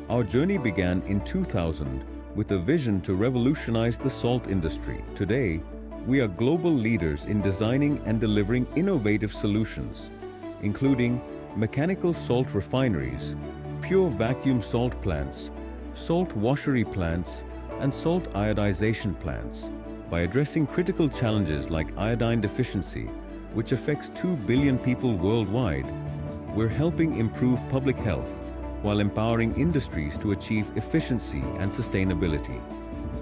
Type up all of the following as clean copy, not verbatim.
Our journey began in 2000 with a vision to revolutionize the salt industry. Today, we are global leaders in designing and delivering innovative solutions, including mechanical salt refineries, pure vacuum salt plants, salt washery plants, and salt iodization plants. By addressing critical challenges like iodine deficiency, which affects 2 billion people worldwide, we're helping improve public health while empowering industries to achieve efficiency and sustainability.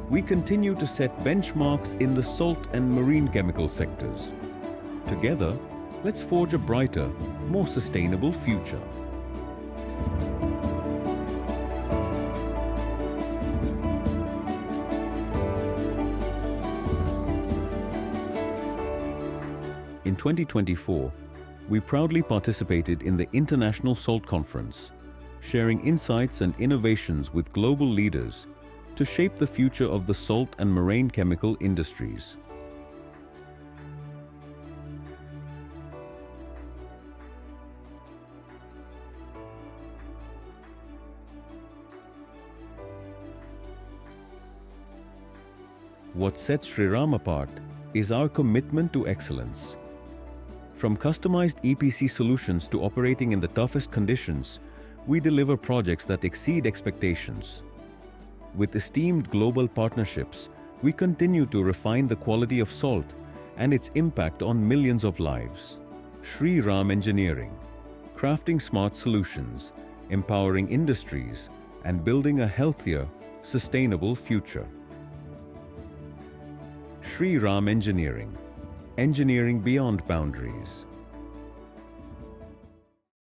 We continue to set benchmarks in the salt and marine chemical sectors. Together, let's forge a brighter, more sustainable future. In 2024, we proudly participated in the International Salt Conference, sharing insights and innovations with global leaders to shape the future of the salt and marine chemical industries. What sets Shriraam apart is our commitment to excellence. From customized EPC solutions to operating in the toughest conditions, we deliver projects that exceed expectations. With esteemed global partnerships, we continue to refine the quality of salt and its impact on millions of lives. Shriraam Engineering, crafting smart solutions, empowering industries, and building a healthier, sustainable future. Shriraam Engineering, engineering beyond boundaries.